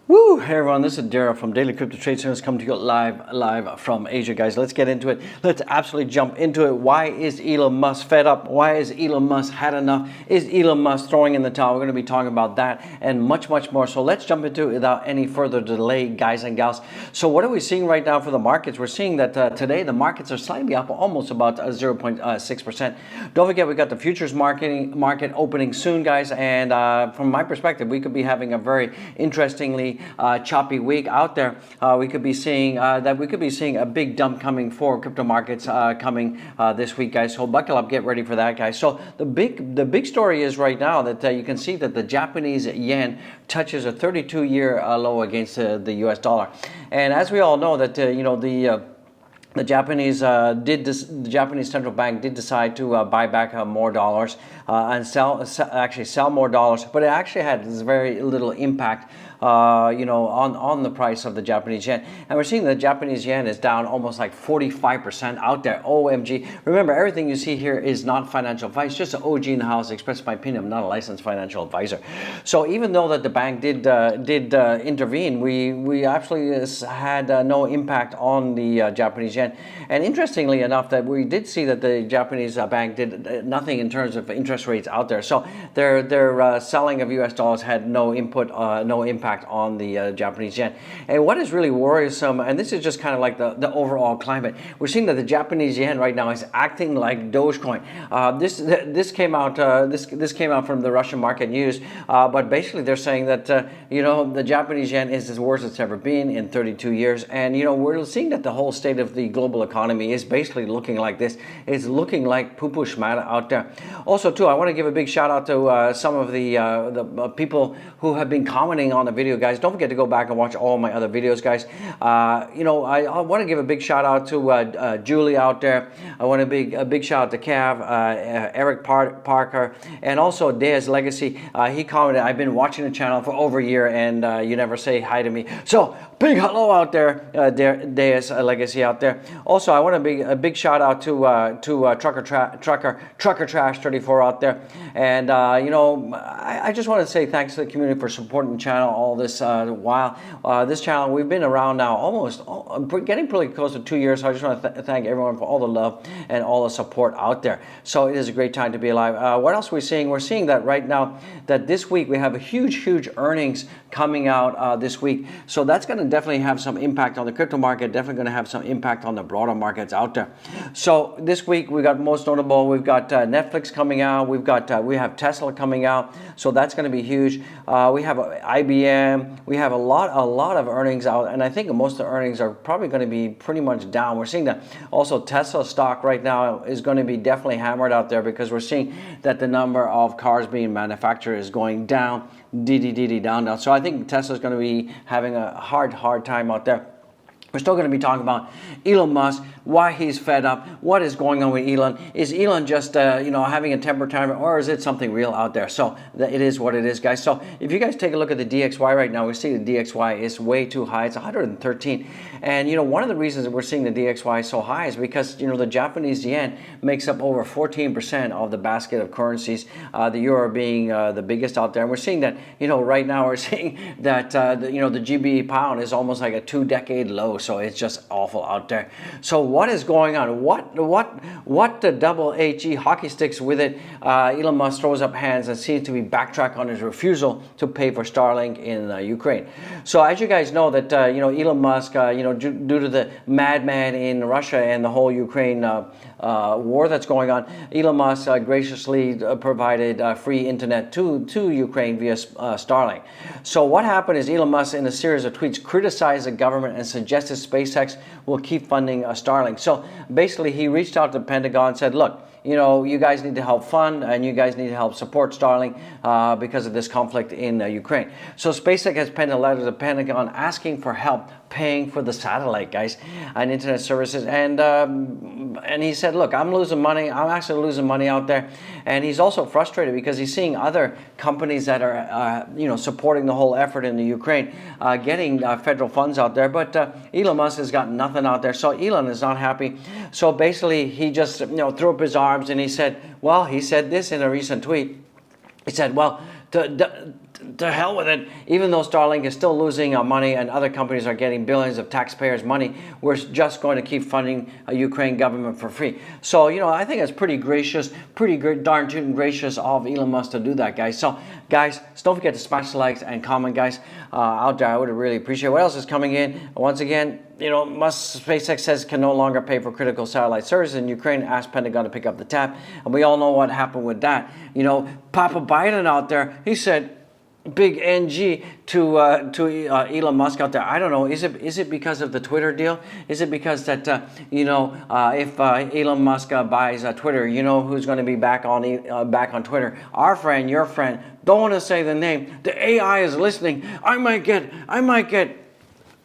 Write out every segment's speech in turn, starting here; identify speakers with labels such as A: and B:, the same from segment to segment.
A: Woo! Hey everyone, this is Daryl from Daily Crypto Trade Centers coming to you live from Asia, guys. Let's get into it. Let's absolutely jump into it. Why is Elon Musk fed up? Why is Elon Musk had enough? Is Elon Musk throwing in the towel? We're going to be talking about that and much more. So let's jump into it without any further delay, guys and gals. So what are we seeing right now for the markets? We're seeing that today the markets are slightly up, almost about 0.6%. Don't forget, we got the futures market opening soon, guys. And from my perspective, we could be having a very interestingly choppy week out there. We could be seeing a big dump coming for crypto markets coming this week, guys. So buckle up, get ready for that, guys. So the big story is right now that you can see that the Japanese yen touches a 32-year low against the US dollar, and as we all know that the Japanese central bank did decide to buy back more dollars and sell more dollars, but it actually had very little impact on the price of the Japanese yen. And we're seeing the Japanese yen is down almost like 45% out there. OMG. Remember, everything you see here is not financial advice, just an OG in the house, express my opinion. I'm not a licensed financial advisor. So even though that the bank did intervene, we actually had no impact on the Japanese yen. And interestingly enough, that we did see that the Japanese bank did nothing in terms of interest rates out there. So their selling of US dollars had no impact on the Japanese yen. And what is really worrisome, and this is just kind of like the overall climate, we're seeing that the Japanese yen right now is acting like Dogecoin. This came out from the Russian market news, but basically they're saying that the Japanese yen is as worst it's ever been in 32 years, and we're seeing that the whole state of the global economy is basically looking like this. It's looking like poo-poo schmata out there. Also, too, I want to give a big shout out to some of the people who have been commenting on the video, guys. Don't forget to go back and watch all my other videos, guys. I want to give a big shout out to Julie out there. I want a big shout out to Cav, Eric Parker, and also Dea's Legacy. He commented, I've been watching the channel for over a year and you never say hi to me. So big hello out there, Dea's Legacy out there. Also, I want a big shout out to Trucker Trash 34 out there. And I just want to say thanks to the community for supporting the channel all this while. This channel, we've been around now almost getting pretty close to 2 years. So I just want to thank everyone for all the love and all the support out there. So it is a great time to be alive. What else are we seeing? We're seeing that right now that this week we have a huge earnings coming out this week. So that's going to definitely have some impact on the crypto market, definitely going to have some impact on the broader markets out there. So this week we got most notable, we've got Netflix coming out, we have Tesla coming out, so that's going to be huge. We have IBM, we have a lot of earnings out, and I think most of the earnings are probably going to be pretty much down. We're seeing that also Tesla stock right now is going to be definitely hammered out there because we're seeing that the number of cars being manufactured is going down, down. So I think Tesla's going to be having a hard time out there. We're still going to be talking about Elon Musk, why he's fed up, what is going on with Elon. Is Elon just having a temper tantrum, or is it something real out there? So it is what it is, guys. So if you guys take a look at the DXY right now, we see the DXY is way too high. It's 113. And one of the reasons that we're seeing the DXY so high is because the Japanese yen makes up over 14% of the basket of currencies, the euro being the biggest out there. And we're seeing that right now we're seeing that the GB pound is almost like a 2-decade low. So it's just awful out there. So what is going on? What the double HE hockey sticks with it? Elon Musk throws up hands and seems to be backtrack on his refusal to pay for Starlink in Ukraine. So as you guys know that Elon Musk, due to the madman in Russia and the whole Ukraine war that's going on, Elon Musk graciously provided free internet to Ukraine via Starlink. So what happened is Elon Musk, in a series of tweets, criticized the government and suggested SpaceX will keep funding Starlink. So basically, he reached out to the Pentagon and said, look, you guys need to help fund and you guys need to help support Starlink because of this conflict in Ukraine. So SpaceX has penned a letter to the Pentagon asking for help paying for the satellite, guys, and internet services. And he said, look, I'm losing money. I'm actually losing money out there. And he's also frustrated because he's seeing other companies that are, supporting the whole effort in the Ukraine, getting federal funds out there. But Elon Musk has got nothing out there. So Elon is not happy. So basically, he just, threw up his arms and he said, well, he said this in a recent tweet. He said, well, to hell with it. Even though Starlink is still losing money and other companies are getting billions of taxpayers' money, we're just going to keep funding a Ukraine government for free. So, I think it's pretty gracious, pretty good, darn tootin' gracious of Elon Musk to do that, guys. So, guys, don't forget to smash the likes and comment, guys, out there. I would really appreciate it. What else is coming in? Once again, Musk SpaceX says can no longer pay for critical satellite services in Ukraine, asked Pentagon to pick up the tab. And we all know what happened with that. Papa Biden out there, he said, big NG to Elon Musk out there. I don't know. Is it because of the Twitter deal? Is it because that if Elon Musk buys Twitter, who's going to be back on Twitter? Our friend, your friend. Don't want to say the name. The AI is listening. I might get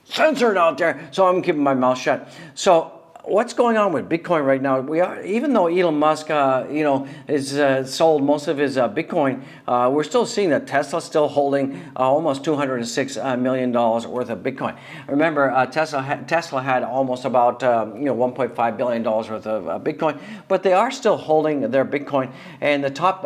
A: censored out there. So I'm keeping my mouth shut. So, what's going on with Bitcoin right now? Even though Elon Musk, is sold most of his Bitcoin, we're still seeing that Tesla's still holding almost $206 million worth of Bitcoin. Remember, Tesla had almost about $1.5 billion worth of Bitcoin, but they are still holding their Bitcoin. And the top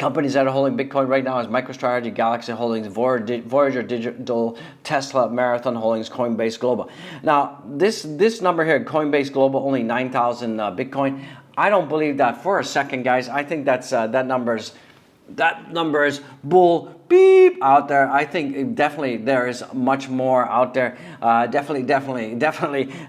A: companies that are holding Bitcoin right now is MicroStrategy, Galaxy Holdings, Voyager Digital, Tesla, Marathon Holdings, Coinbase Global. Now, this number here, Coinbase Global, only 9,000 Bitcoin. I don't believe that for a second, guys. I think that number is bull beep out there. I think definitely there is much more out there. Definitely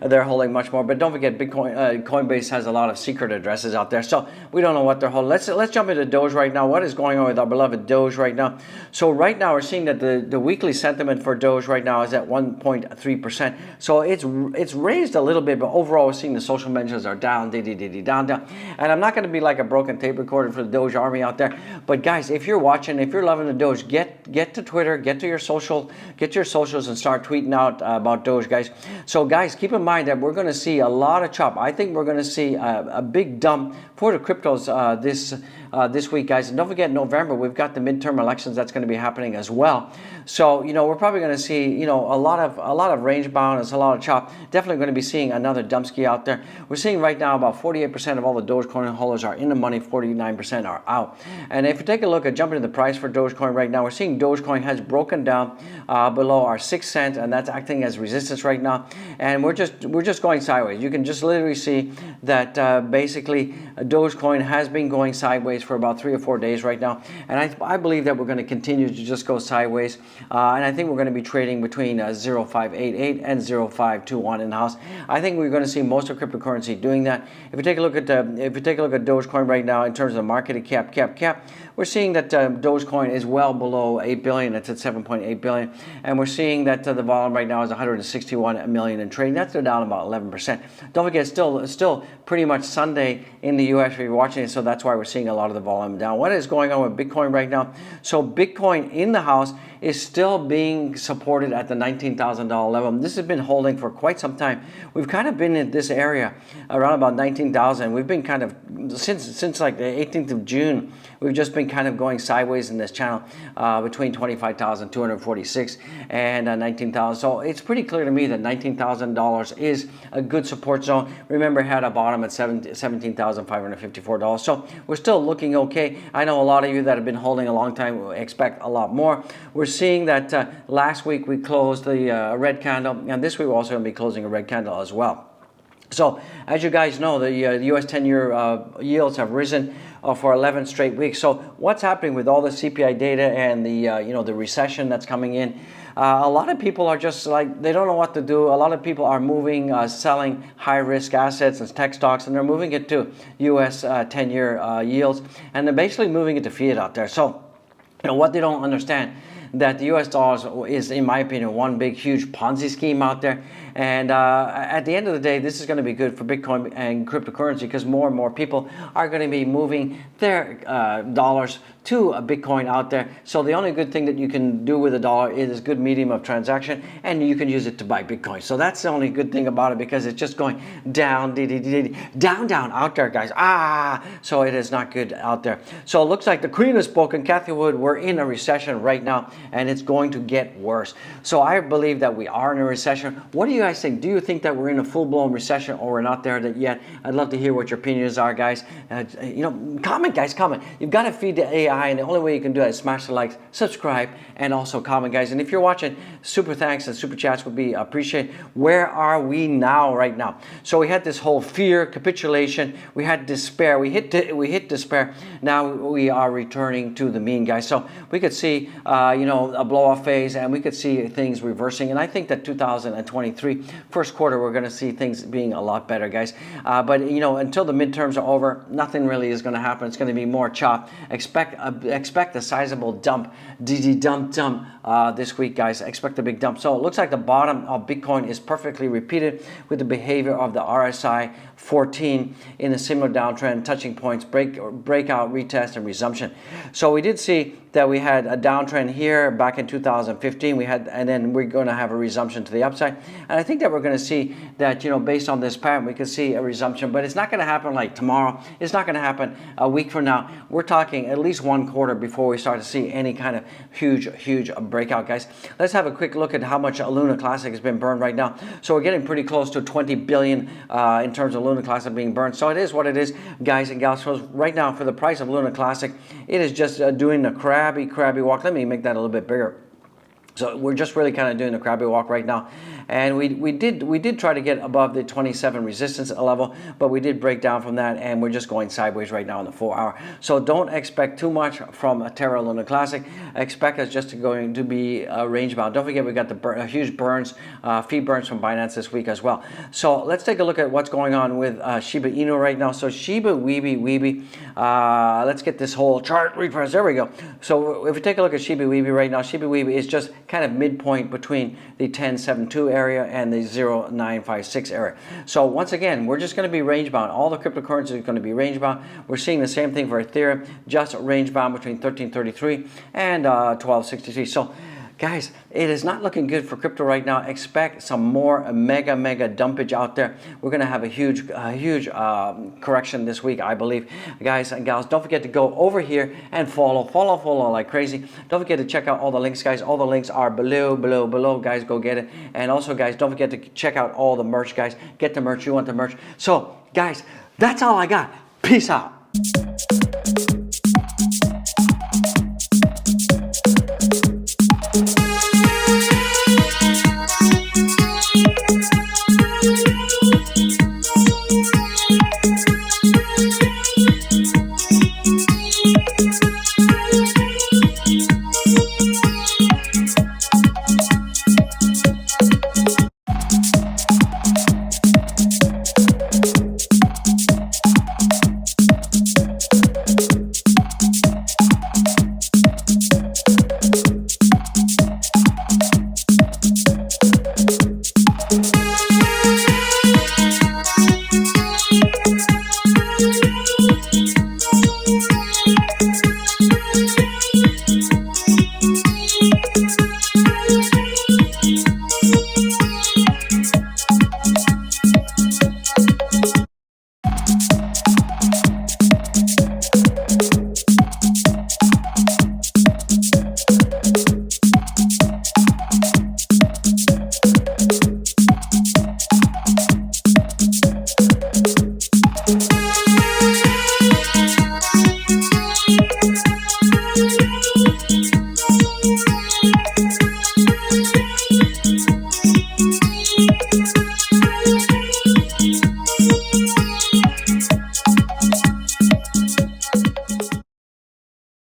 A: they're holding much more. But don't forget, Bitcoin, Coinbase has a lot of secret addresses out there, so we don't know what they're holding. Let's jump into Doge right now. What is going on with our beloved Doge right now? So right now we're seeing that the weekly sentiment for Doge right now is at 1.3%. So it's raised a little bit, but overall we're seeing the social mentions are down, down. And I'm not going to be like a broken tape recorder for the Doge army out there. But guys, if you're watching, if you're loving the Doge, get to Twitter, get your socials and start tweeting out about Doge, guys. So guys, keep in mind that we're going to see a lot of chop. I think we're going to see a big dump for the cryptos this week, guys. And don't forget, November we've got the midterm elections that's going to be happening as well. So we're probably going to see a lot of range bound. It's a lot of chop. Definitely going to be seeing another dumpski out there. We're seeing right now about 48% of all the Dogecoin holders are in the money, 49% are out. And if you take a look at jumping to the price for Dogecoin right now, we're seeing Dogecoin has broken down below our 6 cent, and that's acting as resistance right now. And we're just going sideways. You can just literally see that basically Dogecoin has been going sideways for about 3 or 4 days right now, and I believe that we're going to continue to just go sideways, and I think we're going to be trading between 0.588 and 0.521 in the house. I think we're going to see most of cryptocurrency doing that. If you take a look at Dogecoin right now in terms of market cap, we're seeing that Dogecoin is well below 8 billion. It's at 7.8 billion, and we're seeing that the volume right now is 161 million in trading. That's down about 11%. Don't forget, still pretty much Sunday in the U.S. if you're watching it, so that's why we're seeing a lot of the volume down. What is going on with Bitcoin right now? So Bitcoin in the house is still being supported at the $19,000 level. This has been holding for quite some time. We've kind of been in this area around about 19,000. We've been kind of since like the 18th of June. We've just been kind of going sideways in this channel between 25,246 and 19,000. So it's pretty clear to me that $19,000 is a good support zone. Remember, it had a bottom at $17,554. So we're still looking okay. I know a lot of you that have been holding a long time expect a lot more. We're seeing that last week we closed the red candle, and this week we're also going to be closing a red candle as well. So as you guys know, the U.S. 10-year yields have risen for 11 straight weeks. So what's happening with all the CPI data and the recession that's coming in? A lot of people are just like, they don't know what to do. A lot of people are moving, selling high-risk assets and tech stocks, and they're moving it to U.S. 10-year yields, and they're basically moving it to fiat out there. So what they don't understand, that the U.S. dollar is, in my opinion, one big, huge Ponzi scheme out there. And at the end of the day, this is going to be good for Bitcoin and cryptocurrency, because more and more people are going to be moving their dollars to a Bitcoin out there. So the only good thing that you can do with a dollar is good medium of transaction, and you can use it to buy Bitcoin. So that's the only good thing about it, because it's just going down, down out there, guys. So it is not good out there. So it looks like the Queen has spoken. Kathy Wood, we're in a recession right now, and it's going to get worse. So I believe that we are in a recession. What do you guys think? Do you think that we're in a full-blown recession, or we're not there yet? I'd love to hear what your opinions are, guys. Comment, guys, comment. You've got to feed the AI high, and the only way you can do that is smash the likes, subscribe, and also comment, guys. And if you're watching, super thanks and super chats would be appreciated. Where are we now, right now? So we had this whole fear, capitulation, we had despair, we hit despair. Now we are returning to the mean, guys. So we could see, a blow-off phase, and we could see things reversing. And I think that 2023 first quarter, we're going to see things being a lot better, guys. But until the midterms are over, nothing really is going to happen. It's going to be more chop. Expect a sizable dump, this week, guys. Expect a big dump. So it looks like the bottom of Bitcoin is perfectly repeated with the behavior of the RSI 14 in a similar downtrend, touching points, breakout, retest, and resumption. So we did see that we had a downtrend here back in 2015. And then we're going to have a resumption to the upside. And I think that we're going to see that, based on this pattern, we could see a resumption, but it's not going to happen like tomorrow. It's not going to happen a week from now. We're talking at least one quarter before we start to see any kind of huge breakout, guys. Let's have a quick look at how much Luna Classic has been burned right now. So we're getting pretty close to 20 billion in terms of Luna Classic being burned. So it is what it is, guys and gals. So right now, for the price of Luna Classic, it is just doing the crabby walk. Let me make that a little bit bigger. So we're just really kind of doing the crabby walk right now. And we did try to get above the 27 resistance level, but we did break down from that, and we're just going sideways right now in the 4 hour. So don't expect too much from a Terra Luna Classic. Expect us just going to be range bound. Don't forget, we got the huge burns, fee burns from Binance this week as well. So let's take a look at what's going on with Shiba Inu right now. So Shiba Weeby, let's get this whole chart refresh. There we go. So if we take a look at Shiba Weeby right now, Shiba Weeby is just kind of midpoint between the 10.72 area and the 0.956 area. So once again, we're just going to be range bound. All the cryptocurrencies are going to be range bound. We're seeing the same thing for Ethereum, just range bound between 1333 and 1263. So guys, it is not looking good for crypto right now. Expect some more mega dumpage out there. We're going to have a huge correction this week, I believe. Guys and gals, don't forget to go over here and follow like crazy. Don't forget to check out all the links, guys. All the links are below, guys. Go get it. And also, guys, don't forget to check out all the merch, guys. Get the merch. You want the merch. So, guys, that's all I got. Peace out.